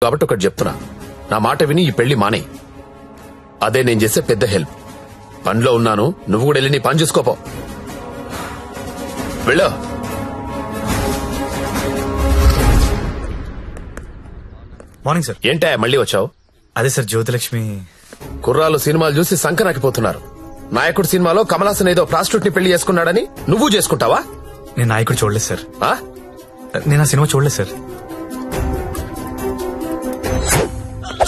కాబట్టి ఒకటి చెప్తున్నా, నా మాట విని ఈ పెళ్లి మానే. అదే నేను చేసే పెద్ద హెల్ప్. పనిలో ఉన్నాను, నువ్వు కూడా వెళ్ళి నీ పని చూసుకోపో. వెళ్ళు. Morning sir. ఏంటా మళ్ళీ వచ్చావు? అదే సార్, జ్యోతిలక్ష్మి కుర్రాలు సినిమాలు చూసి సంకనాకిపోతున్నారు. నాయకుడు సినిమాలో కమల్ హాసన్ ఏదో ప్రాస్టిట్యూట్ ని పెళ్లి చేసుకున్నాడని నువ్వు చేసుకుంటావా? నేను నాయకుడు చూడలేదు సార్. నేను ఆ సినిమా చూడలేదు సార్.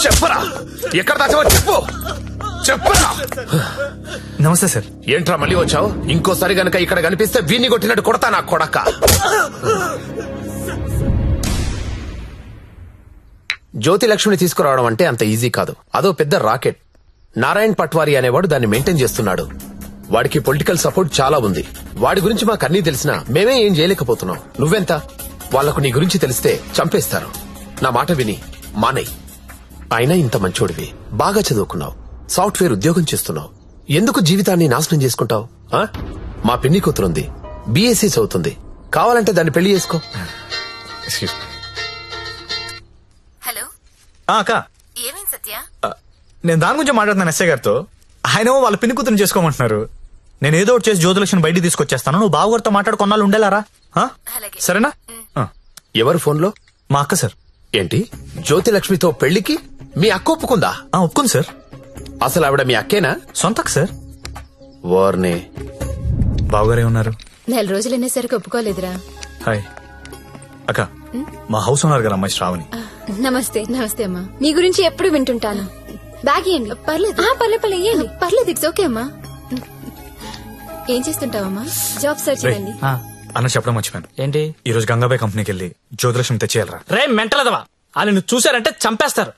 చెప్పరా, ఎక్కడ దాచావో చెప్పు. చెప్పరా. నమస్తే సార్. ఏంట్రా మళ్ళీ వచ్చావు? ఇంకోసారి గనక ఇక్కడ కనిపిస్తే వీణ్ణి కొట్టినట్టు కొడతా నా కొడక. జ్యోతిలక్ష్మిని తీసుకురావడం అంటే అంత ఈజీ కాదు. అదో పెద్ద రాకెట్. నారాయణ్ పట్వారీ అనేవాడు దాన్ని మెయింటైన్ చేస్తున్నాడు. వాడికి పొలిటికల్ సపోర్ట్ చాలా ఉంది. వాడి గురించి మాకు అన్నీ తెలిసినా మేమే ఏం చేయలేకపోతున్నాం. నువ్వెంత? వాళ్లకు నీ గురించి తెలిస్తే చంపేస్తారు. నా మాట విని మానేయ్. అయినా ఇంత మంచోడివి, బాగా చదువుకున్నావు, సాఫ్ట్వేర్ ఉద్యోగం చేస్తున్నావు, ఎందుకు జీవితాన్ని నాశనం చేసుకుంటావు? మా పిన్ని కూతురుంది, బీఎస్సీ చదువుతుంది, కావాలంటే దాన్ని పెళ్లి చేసుకో. హలో అక్క, ఏమైంది సత్య? నేను దాని గురించి మాట్లాడుతున్నాను ఎస్ఐ గారితో. ఆయన వాళ్ళ పిన్ని కూతురు చేసుకోమంటున్నారు. నేను ఏదో ఒకటి చేసి జ్యోతిలక్ష్మి బయటికి తీసుకొచ్చేస్తాను. నువ్వు బావగారితో మాట్లాడు, కొన్నాళ్ళు ఉండేలారా? సరేనా? ఎవరు ఫోన్లో? మా అక్క సార్. ఏంటి, జ్యోతిలక్ష్మితో పెళ్లికి మీ అక్క ఒప్పుకుందా? ఒప్పుకుంది సార్. అసలు ఆవిడ మీ అక్కేనా? సొంత అక్క సార్. వార్నే. బావగారే ఉన్నారు. 4 రోజులు అనేసరికి ఒప్పుకోలేదురా. హాయ్ అక్క, మా హౌస్ ఓనర్ గారు అమ్మాయి శ్రావణి. నమస్తే. నమస్తే అమ్మా. మీ గురించి ఎప్పుడు వింటుంటాను. బ్యాగ్ ఇవ్వండి. పర్లేదు పర్లేదు పర్లేదు, ఇట్స్ ఓకే అమ్మా. ఏం చేస్తుంటావమ్మా? జాబ్ సర్చ్ చేయండి. అన్న చెప్పడం మర్చిపోయాను. ఏంటి? ఈ రోజు గంగాబాయ్ కంపెనీకి వెళ్ళి జ్యోతిలక్ష్మి తెచ్చేయాలరా. రే మెంటలదవా, వాళ్ళు నువ్వు చూసారంటే చంపేస్తారు.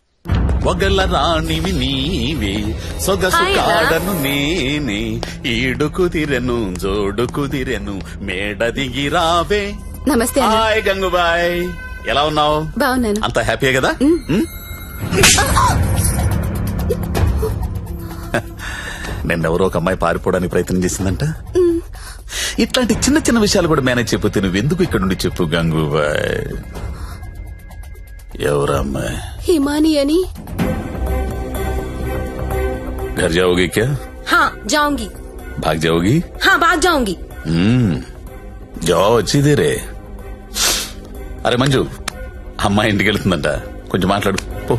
ఒగల రాణివి నీవే, సొగసు కాడను నేనే, ఈడు కుదిరెను జోడు కుదిరెను, మేడ దిగి రావే. నమస్తే. హాయ్ గంగుబాయ్, ఎలా ఉన్నావు? బాగున్నాను. అంత హ్యాపీయే కదా? నిన్నెవరో ఒక అమ్మాయి పారిపోవడానికి ప్రయత్నం చేసిందంట. ఇట్లాంటి చిన్న చిన్న విషయాలు కూడా మేనేజ్ చెప్పితే నువ్వెందుకు ఇక్కడ నుండి చెప్పు గంగూబాయ్. ఎవరా అమ్మాయి? హిమాని అని. घर जाओगी क्या? हाँ जाऊंगी. भाग जाओगी? हाँ भाग जाऊंगी. जाओ अच्छी देर है. అరే మంజు, అమ్మాయి ఇంటికి వెళ్తుందంట, కొంచెం మాట్లాడు పో.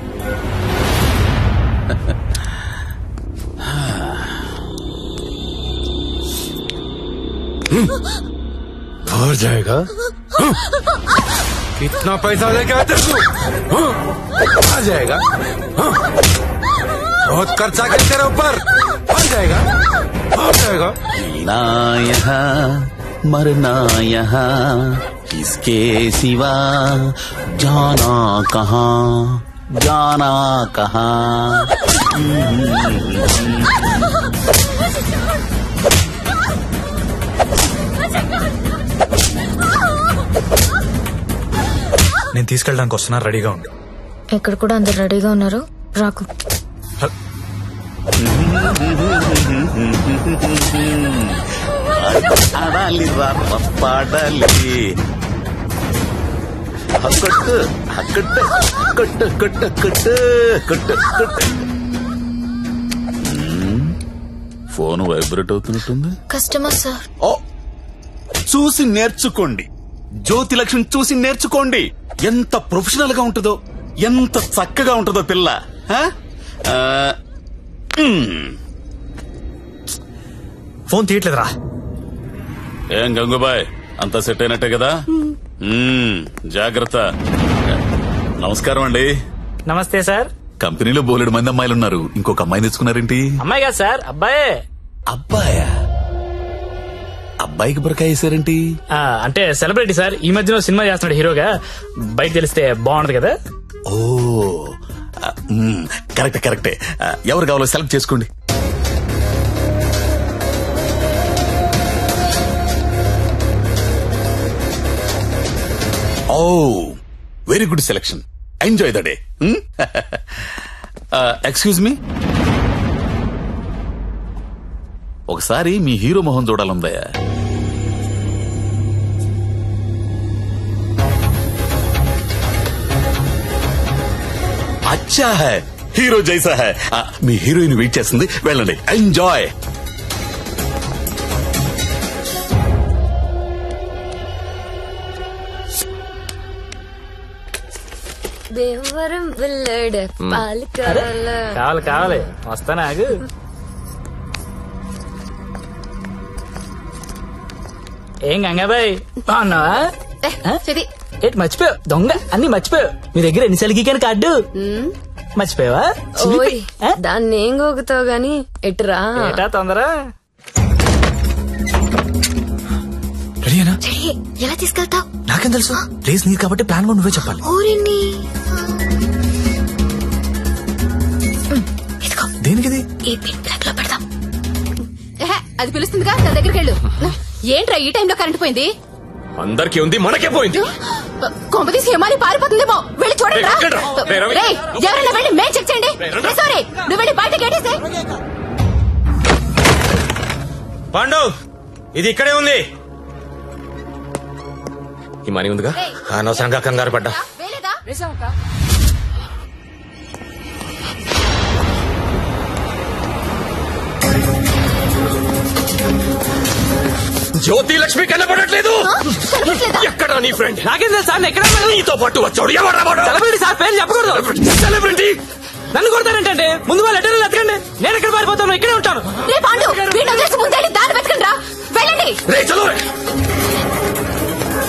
और जाएगा? कितना पैसा लेके आते तू? आ जाएगा? बहुत खर्चा कर तेरे ऊपर. आ जाएगा? आ जाएगा? जीना यहाँ मरना यहाँ, इसके सिवा जाना कहाँ, जाना कहाँ. నేను తీసుకెళ్ళడానికి వస్తున్నా, రెడీగా ఉండు. ఇక్కడ కూడా అందరు రెడీగా ఉన్నారు, రాకు. ఆడాలి పాడాలి, కొట్టు కొట్టు కొట్టు కొట్టు కొట్టు కొట్టు కొట్టు. ఫోన్ వైబ్రేట్ అవుతున్నట్టుంది. Customer sir. ఓ, చూసి నేర్చుకోండి, జ్యోతిలక్ష్మి చూసి నేర్చుకోండి. ఎంత ప్రొఫెషనల్ గా ఉంటుందో, ఎంత చక్కగా ఉంటుందో పిల్ల. ఫోన్ తీయట్లేదురా. ఏం గంగుబాయ్, అంతా సెట్ అయినట్టే కదా? జాగ్రత్త. నమస్కారం అండి. నమస్తే సార్. కంపెనీలో బోలెడు మంది అమ్మాయిలు ఉన్నారు, ఇంకొక అమ్మాయిని తెచ్చుకున్నారేంటి? అమ్మాయి కాదు సార్, అబ్బాయే. అబ్బాయా? అబ్బాయికి బురకాయ వేసారేంటి? అంటే సెలబ్రిటీ సార్, ఈ మధ్యలో సినిమా చేస్తున్నాడు హీరోగా, బయట తెలిస్తే బాగుంటది కదా. ఓ కరెక్టే కరెక్టే. ఎవరు కావాలో సెలెక్ట్ చేసుకోండి. Oh very good selection, enjoy the day. Excuse me, ఒకసారి మీ హీరో మొహం చూడాలందయ్యా. అచ్చా హై, హీరో జైసా హై. మీ హీరోయిన్ వెయిట్ చేస్తుంది, వెళ్ళండి. ఎంజాయ్. దేవరం వెళ్ళాడు పాలు కావాలి కావాలి, వస్తానా ఆగు. ఏం గంగాబాయ్ బాగున్నావా? ఏంటి మర్చిపోయావు? దొంగ అన్ని మర్చిపోయావు. మీ దగ్గర ఎన్నిసార్లు గీకాను కార్డు మర్చిపోయావా? దాన్ని ఏం గోగుతావు గాని ఎటురా ఏటా తొందర. రెడీనా? ఎలా తీసుకెళ్తావు? నాకేం తెలుసు, ప్లేస్ నీది కాబట్టి ప్లాన్ కూడా నువ్వే చెప్పాలి. ఊరిని దేనికిది? ఈ పిన్ ప్లగ్ లో పెడతాం. అది పిలుస్తుందిగా, నా దగ్గరికి వెళ్ళు. ఏంట్రా ఈ టైంలో కరెంట్ పోయింది? అందరికీ ఉంది, మనకే పోయింది. కొంపతీసి హిమాలి పారిపోతుందేమో, వెళ్ళి చూడండి. ఎవరైనా వెళ్ళి మేం చెక్ చేయండి. సారీ, నువ్వు వెళ్ళి బయట గేటేసే. పాండు, ఇది ఇక్కడే ఉంది. ఈ మనీ ఉందిగా, అనవసరంగా కంగారు పడ్డా. జ్యోతి లక్ష్మి కనపడట్లేదు. ఎక్కడ నీ ఫ్రెండ్? నాకేం తెలుసు సార్, ఎక్కడ నీతో పాటు వచ్చాడు. ఎవరా వాడు? సెలబ్రిటీ సార్, పేరు చెప్పకూడదు. సెలబ్రిటీ నన్ను కొడతానంటే ముందు వాళ్ళు లెటర్లు ఎత్తకండి. నేను ఎక్కడ పారిపోతాను, ఇక్కడే ఉంటాను. రే చలో.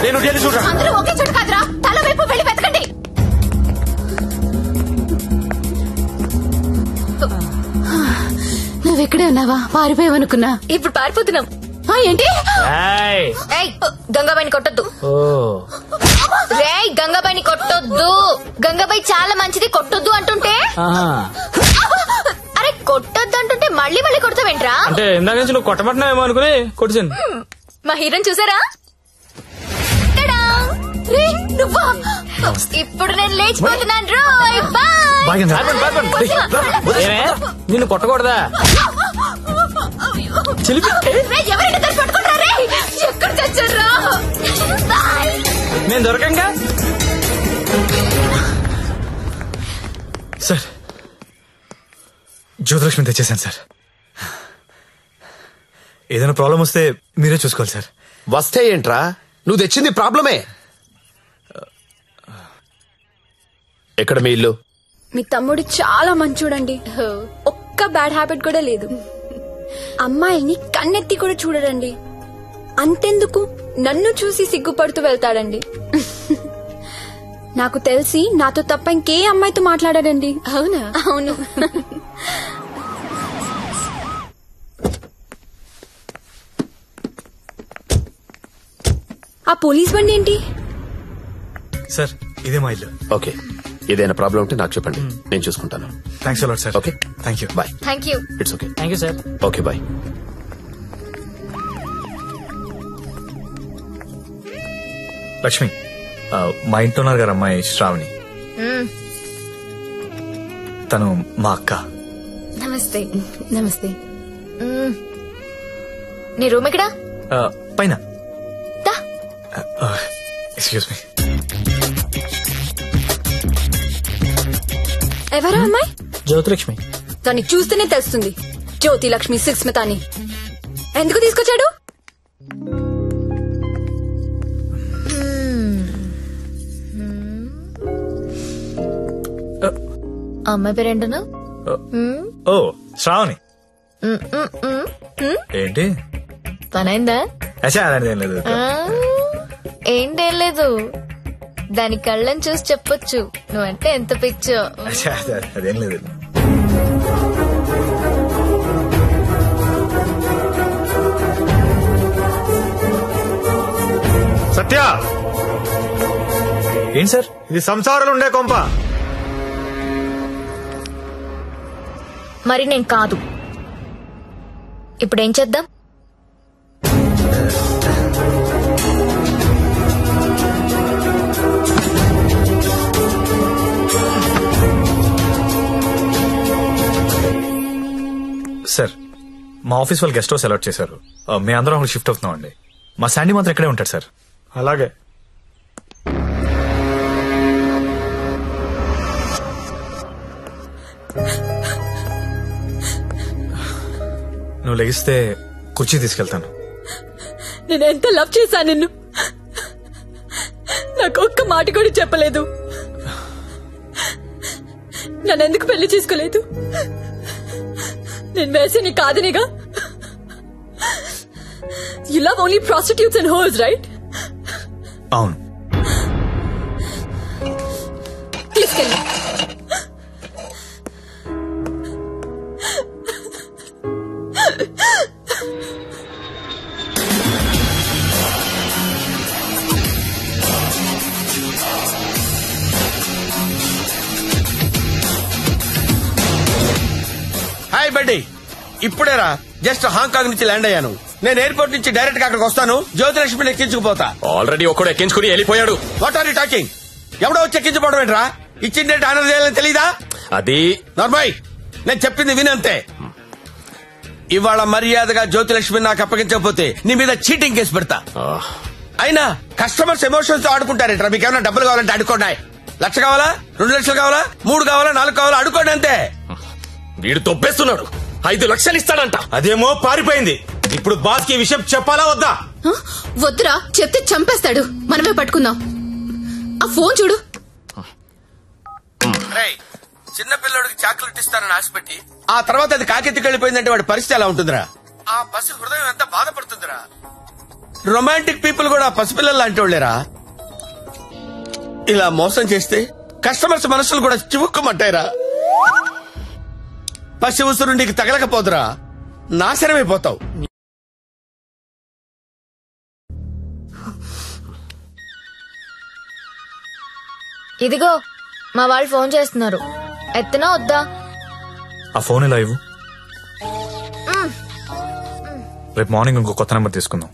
నేను చూడరా. అందరూ ఒకే చోటు కాదురా, తల వైపు వెళ్ళి వెతకండి. నువ్వెక్కడే ఉన్నావా? పారిపోయావనుకున్నా. ఇప్పుడు పారిపోతున్నాం. ఏంటి? గంగాబాయిని కొట్టొద్దు. రే గంగాబాయిని కొట్టొద్దు. గంగాబాయి చాలా మంచిది, కొట్టొద్దు అంటుంటే. అరే కొట్టొద్దు అంటుంటే మళ్ళీ మళ్ళీ కొడతావేంట్రా? అంటే ఇందాక నుంచి నువ్వు కొట్టబట్టినావేమో అనుకుని కొట్టింది. మా హీరోని చూసారా? నువ్వా? ఇప్పుడు నేను లేచిపోతున్నాను. రోయ్ బాయ్. నిన్ను కొట్టకూడదా? ఎక్కడ చచ్చారా? నేను దొరకంగా. సార్, జ్యోతిలక్ష్మి తెచ్చేసాను సార్. ఏదైనా ప్రాబ్లం వస్తే మీరే చూసుకోవాలి సార్. వస్తే ఏంట్రా, నువ్వు తెచ్చింది ప్రాబ్లమే. ఎక్కడ మీ ఇల్లు? మీ తమ్ముడు చాలా మంచోడండి. ఒక్క బ్యాడ్ హ్యాబిట్ కూడా లేదు. అమ్మాయిని కన్నెత్తి కూడా చూడడండి. అంతెందుకు నన్ను చూసి సిగ్గుపడుతూ వెళ్తాడండి. నాకు తెలిసి నాతో తప్ప ఇంకే అమ్మాయితో మాట్లాడాడండి. అవునా? అవును. ఆ పోలీస్ బండి ఏంటి? సార్, ఇదే మా ఇల్లు. ఓకే, ఏదైనా ప్రాబ్లం ఉంటే నాకు చెప్పండి, నేను చూసుకుంటాను. Thanks a lot sir. Okay, thank you. Bye. Thank you. It's okay. Thank you sir. Okay bye. Lakshmi, మా ఇంట్లో ఉన్నారు గారు అమ్మాయి శ్రావణి. తను మా అక్క. నమస్తే. నమస్తే. నీ రూమ్ ఎక్కడా? పైన. Excuse me. ఎవరా అమ్మాయి? జ్యోతిలక్ష్మి. దాన్ని చూస్తేనే తెలుస్తుంది, జ్యోతి లక్ష్మి సుస్మిత అని. ఎందుకు తీసుకొచ్చాడు? అమ్మాయి పేరేంటనా? ఓ, శ్రావణి. ఏంటి పనైందా? అదేం లేదు. ఏంటేం లేదు, దాని కళ్ళని చూసి చెప్పొచ్చు నువ్వంటే ఎంత పిచ్చో. అదేం లేదు. సత్య, ఏంటి సార్? ఇది సంసారాలు ఉండే కొంప. మరి నేను కాదు. ఇప్పుడేం చేద్దాం? సార్, మా ఆఫీస్ వాళ్ళు గెస్ట్ హౌస్ అలాట్ చేశారు. మేము అందరం అక్కడ షిఫ్ట్ అవుతున్నాం అండి. మా శాండీ మాత్రం ఇక్కడే ఉంటాడు సార్. అలాగే. నువ్వు లెగిస్తే కుర్చీ తీసుకెళ్తాను. నేను ఎంత లవ్ చేశాను నిన్ను, నాకు ఒక్క మాట కూడా చెప్పలేదు. నన్ను ఎందుకు పెళ్లి చేసుకోలేదు? నేను వేసి నీ కాదనిగా. You love only prostitutes and hoes, right? అవును. తీసుకెళ్ళి. హాయ్ బడ్డీ, ఇప్పుడేరా జస్ట్ హాంకాంగ్ నుంచి ల్యాండ్ అయ్యాను. నేను ఎయిర్పోర్ట్ నుంచి డైరెక్ట్ గా అక్కడికి వస్తాను. జ్యోతిలక్ష్మిని ఎక్కించుకుపోతా. ఆల్రెడీ ఒకడు ఎక్కించుకుని వెళ్ళిపోయాడు. What are you talking? ఎవడో వచ్చి ఎక్కించుకోవడం ఏంట్రా? ఇచ్చిన డేట్ ఆనర్ చేయాలని తెలీదా? అది నార్మల్, నేను చెప్పింది వినంతే. ఇవాళ మర్యాదగా జ్యోతిలక్ష్మిని నాకు అప్పగించకపోతే నీ మీద చీటింగ్ కేసు పెడతా. అయినా కస్టమర్స్ ఎమోషన్స్ తో ఆడుకుంటారేంట్రా? మీకు ఏమైనా డబ్బులు కావాలంటే అడుకోండి. 1,00,000 కావాలా, 2 లక్షలు కావాలా, 3 కావాలా, 4 కావాలా, అడుకోండి అంతే. వీడు తొప్పేస్తున్నాడు. 5 లక్షలు ఇస్తాడంట. అదేమో పారిపోయింది. ఇప్పుడు బాస్ కి విషయం చెప్పాలా వద్దా? వద్దురా, చెప్తే చంపేస్తాడు. మనమే పట్టుకుందాం. ఆ ఫోన్ చూడు. చిన్న పిల్లడికి చాక్లెట్ ఇస్తానని ఆశపెట్టి ఆ తర్వాత అది కాకెత్తికి వెళ్ళిపోయిందంటే వాడి పరిస్థితి ఎలా ఉంటుందిరా? ఆ పసి హృదయం ఎంత బాధపడుతుందిరా? రొమాంటిక్ పీపుల్ కూడా పసిపిల్లలు లాంటి వాళ్ళేరా. ఇలా మోసం చేస్తే కస్టమర్స్ మనసులు కూడా చివుక్కుమంటాయిరా. పసి ఉసురు నీకు తగలకపోదురా, నాశనమైపోతావు. ఇదిగో మా వాళ్ళు ఫోన్ చేస్తున్నారు. ఎత్తనా వద్దా? ఆ ఫోన్ ఎలా ఇవ్వు. రేపు మార్నింగ్ ఇంకో కొత్త నెంబర్ తీసుకుందాం.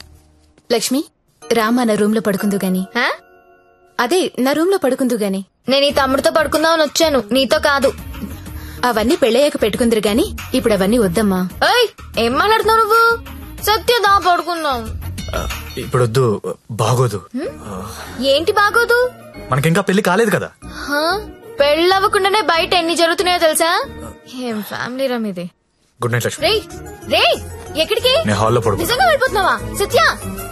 లక్ష్మి, రామా నా రూమ్ లో పడుకుందు గాని. అదే నా రూమ్ లో పడుకుందు గాని. నేను ఈ తమ్ముడితో పడుకుందామని వచ్చాను, నీతో కాదు. అవన్నీ పెళ్ళయ్యాక పెట్టుకుందరు గాని ఇప్పుడు అవన్నీ వద్దమ్మా. ఏయ్, ఏం మాట్లాడుతున్నావు నువ్వు? సత్యదా పడుకుందాం. ఇప్పుడు వద్దు, బాగోదు. ఏంటి బాగోదు? మనకింకా పెళ్లి కాలేదు కదా. పెళ్ళవ్వకుండానే బయట ఎన్ని జరుగుతున్నాయో తెలుసా? ఏం ఫ్యామిలీ రమ్ ఇది. Good night Lakshmi. రేయ్ రేయ్, ఎక్కడికి? నేను హాల్లో పడుకో. నిజంగా వెళ్ళిపోతున్నావా? సత్య,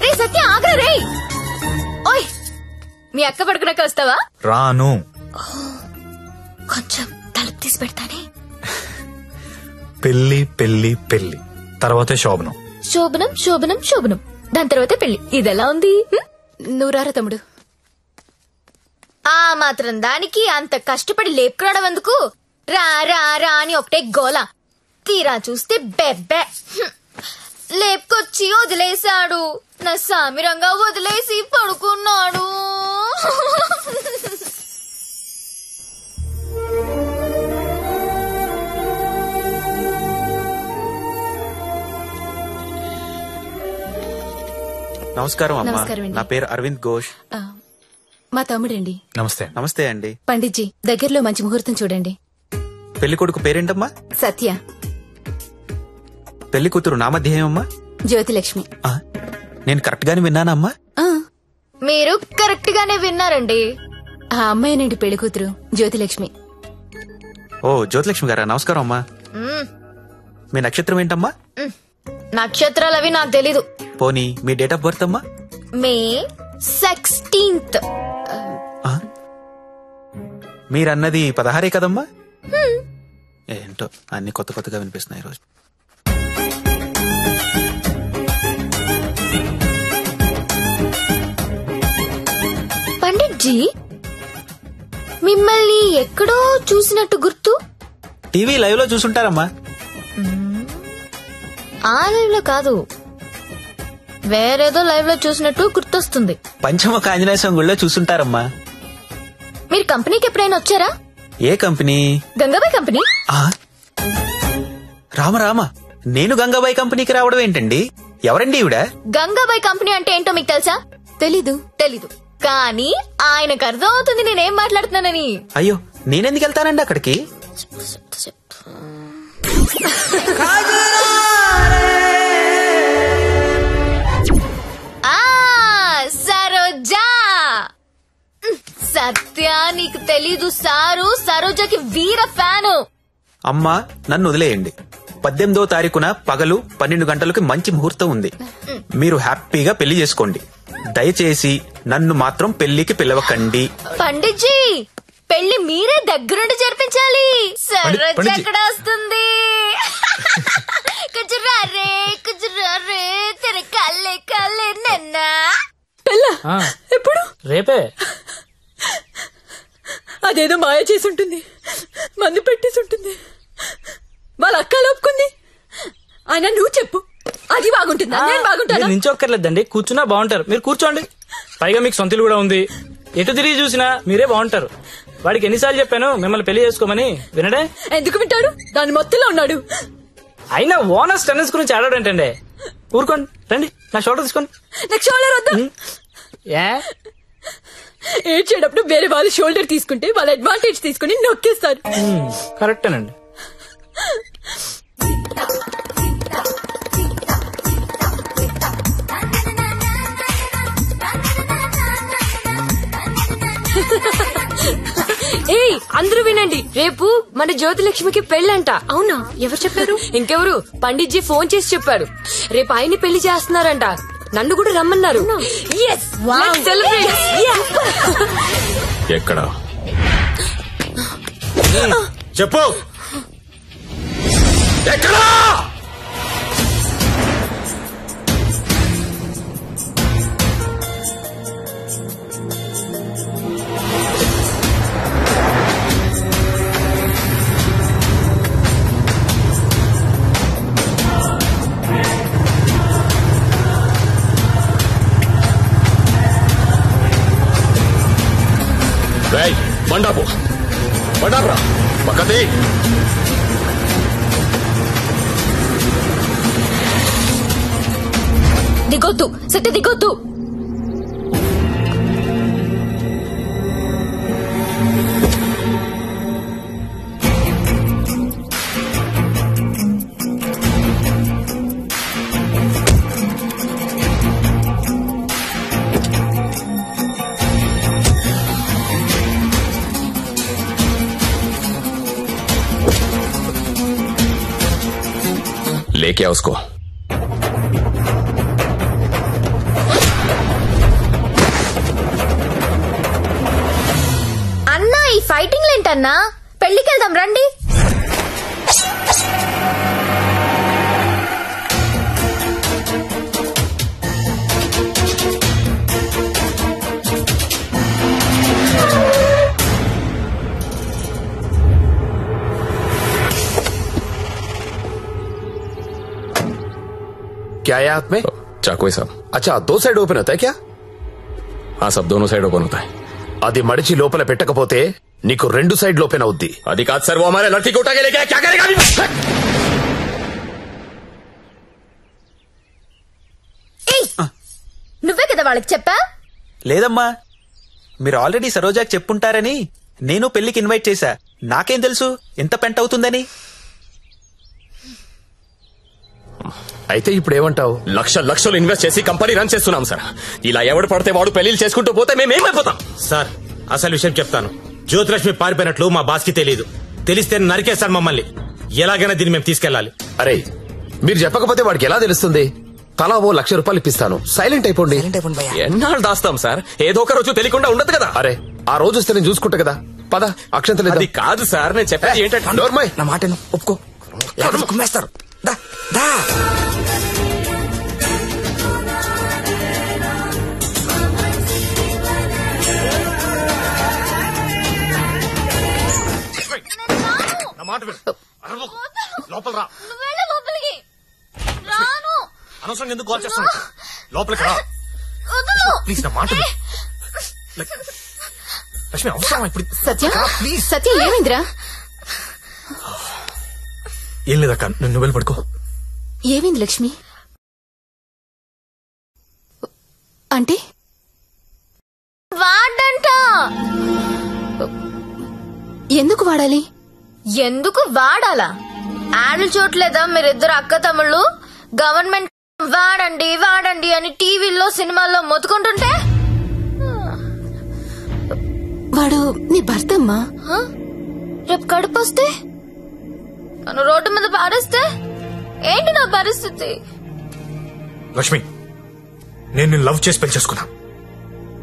రే సత్య, ఆగ్రా రే. ఓయ్, మీ అక్క పడుకున్నాక వస్తావా? రాను. కొంచెం తలుపు తీసి పెడతానే. పెళ్లి పెళ్లి పెళ్లి తర్వాతే శోభనం. శోభనం శోభనం శోభనం, దాని తర్వాత పెళ్లి. ఇదెలా ఉంది? నువ్వు రారా తమ్ముడు. ఆ మాత్రం దానికి అంత కష్టపడి లేపుకురావడం ఎందుకు? రా రా రా అని ఒకటే గోల. తీరా చూస్తే బెబ్బే. లేపుకొచ్చి వదిలేశాడు. నా సామిరంగా వదిలేసి పడుకున్నాడు. నమస్కారం అమ్మా. నమస్కారం అండి. నా పేరు అరవింద్ ఘోష్. మా తమ్ముడండి. నమస్తే. నమస్తే అండి. పండిట్జీ, దగ్గరలో మంచి ముహూర్తం చూడండి. పెళ్లి కొడుకు పేరేంటమ్మా? సత్య. పెళ్లి కూతురు నామధ్యేయమ్మా? జ్యోతిలక్ష్మి. నేను కరెక్ట్ గానే విన్నానమ్మా? మీరు కరెక్ట్ గానే విన్నారండి. ఆ అమ్మాయినండి పెళ్లి కూతురు, జ్యోతిలక్ష్మి. ఓ, జ్యోతిలక్ష్మి గారా, నమస్కారం అమ్మా. మీ నక్షత్రం ఏంటమ్మా? నక్షత్రాలు అవి నాకు తెలీదు. పోనీ మీ డేట్ ఆఫ్ బర్త్ అమ్మా? మే 16th. మీరన్నది 16 కదమ్మా? ఏంటో అన్ని కొత్త కొత్తగా వినిపిస్తున్నాయి ఈరోజు. పండిట్జీ, మిమ్మల్ని ఎక్కడో చూసినట్టు గుర్తు. టీవీ లైవ్ లో చూసుంటారమ్మా. ఆ లైవ్ లో కాదు, వేరేదో లైవ్ లో చూసినట్టు గుర్తొస్తుంది. పంచముఖ ఆంజనేయ స్వామి గుళ్ళో చూసుంటారమ్మా. మీరు కంపెనీకి ఎప్పుడైనా వచ్చారా? ఏ కంపెనీ? గంగాబాయ్ కంపెనీ. రామ రామ, నేను గంగాబాయ్ కంపెనీకి రావడం ఏంటండి? ఎవరండి ఈవిడ? గంగాబాయ్ కంపెనీ అంటే ఏంటో మీకు తెలుసా? తెలీదు. కానీ ఆయనకు అర్థం అవుతుంది నేనేం మాట్లాడుతున్నానని. అయ్యో, నేనెందుకు వెళ్తానండి అక్కడికి? సరోజా. సత్య, నీకు తెలీదు, సారు సరోజాకి వీర ఫ్యాను. అమ్మా నన్ను వదిలేయండి. 18వ తారీఖున పగలు 12 గంటలకి మంచి ముహూర్తం ఉంది. మీరు హ్యాపీగా పెళ్లి చేసుకోండి. దయచేసి నన్ను మాత్రం పెళ్లికి పిలవకండి. పండిట్జీ, పెళ్లి మీరే దగ్గరుండి జరిపించాలి. సరోజ ఎక్కడ వస్తుంది? కుజురారే కుజురారే తెర కల్లే కల్లే నన్న పెళ్ళా ఎప్పుడు? రేపే. అదేదో మాయ చేసి ఉంటుంది, మందు పెట్టేసి ఉంటుంది. వాళ్ళ అక్క ఒప్పుకుంది. అయినా నువ్వు చెప్పు, అది బాగుంటుందా నేను బాగుంటానా? నించొక్కర్లేదండి, కూర్చున్నా బాగుంటారు. మీరు కూర్చోండి. పైగా మీకు సొంతలు కూడా ఉంది. ఎటు తిరిగి చూసినా మీరే బాగుంటారు. వాడికి ఎన్నిసార్లు చెప్పాను మిమ్మల్ని పెళ్లి చేసుకోమని, వినడే? ఎందుకు వింటాడు? దాని మొత్తంలో ఉన్నాడు. అయినా ఓనర్స్ టెన్నిస్ గురించి ఆడాడంటండి. ఊరుకోండి, రండి నా షోల్డర్ తీసుకోండి. నాకు షోల్డర్ వద్దా? ఏడ్చేటప్పుడు వేరే వాళ్ళు షోల్డర్ తీసుకుంటే వాళ్ళ అడ్వాంటేజ్ తీసుకుని నొక్కేస్తారు. కరెక్టేనండి. ఏయ్ అందరూ వినండి, రేపు మన జ్యోతిలక్ష్మికి పెళ్ళంట. అవునా? ఎవరు చెప్పారు? ఇంకెవరు, పండిట్జీ ఫోన్ చేసి చెప్పారు. రేపు ఆయన్ని పెళ్లి చేస్తున్నారంట. నన్ను కూడా రమ్మన్నారు. ఎక్కడ చెప్పు, ఎక్కడా? బండాపు బండాపురా పక్కది. దిగొద్దు సత్య, దిగొద్దు. लेके आओ उसको. అన్నా ఈ ఫైటింగ్ ఏంటన్నా? పెళ్లికి వెళ్దాం రండి. क्या है हाथ में? चाकू है साहब. अच्छा, 2 साइड ओपन होता है क्या? हाँ साहब, दोनों साइड ओपन होता है. అది మడిచి లోపల పెట్టకపోతే నీకు 2 సైడ్ ఓపెన్ అవుద్ది. అది కాదు సార్, वो हमारे लड़की को उठा के लेके आया, क्या करेगा अभी? నువ్వే కదా వాళ్ళకి చెప్పా? లేదమ్మా, మీరు ఆల్రెడీ సరోజాకి చెప్పుంటారని నేను పెళ్లికి ఇన్వైట్ చేశా. నాకేం తెలుసు ఎంత పెంట అవుతుందని. అయితే ఇప్పుడు ఏమంటావు? లక్షలు ఇన్వెస్ట్ చేసి కంపెనీ రన్ చేస్తున్నాం సార్. ఇలా ఎవడు పడితే వాడు పెళ్లిళ్ళు చేసుకుంటూ పోతే మేమేమైపోతాం? సార్ అసలు విషయం చెప్తాను. జ్యోతిలక్ష్మి పారిపోయినట్లు మా బాస్ కి తెలియదు. తెలిస్తే నరికేస్తాను మమ్మల్ని. ఎలాగైనా దీన్ని మేము తీసుకెళ్లాలి. అరే, మీరు చెప్పకపోతే వాడికి ఎలా తెలుస్తుంది? తలా ఓ ₹1,00,000 ఇప్పిస్తాను, సైలెంట్ అయిపోండి. ఎన్నాళ్ళు దాస్తాం సార్? ఏదో ఒక రోజు తెలియకుండా ఉండదు కదా. అరే, ఆ రోజు వస్తే నేను చూసుకుంటా కదా. పద, అక్షంతలు అది కాదు సార్, నేను చెప్పేది ఏంటంటే నోర్మై, నా మాట ఒప్పుకో. కుమ్మేస్తారు. దా దా. లోపల రా. లోపలికి రాను. అనవసరంగా ఎందుకు కాల్ చేస్తాను? లోపలికి రా ప్లీజ్, నా మాట లక్ష్మి. అవసరం ఇప్పుడు? సత్య, సత్య ఏమైందిరా? ఏం లేదక్క, నువ్వు వెళ్ళి పడుకో. ఏమైంది లక్ష్మి? అంటే వాడంట. ఎందుకు వాడాలి? ఎందుకు వాడాలా? యాడ్లు చూడలేదా మీరిద్దరు అక్క తమ్ముళ్ళు? గవర్నమెంట్ వాడండి వాడండి అని టీవీల్లో సినిమాల్లో మొత్తుకుంటుంటే. వాడు నీ భర్త అమ్మా. రేపు కడుపు వస్తే నన్ను రోడ్డు మీద పారేస్తే ఏంటి నా పరిస్థితి? లక్ష్మి, నేను నిన్ను లవ్ చేసి పెళ్లి చేసుకున్నా.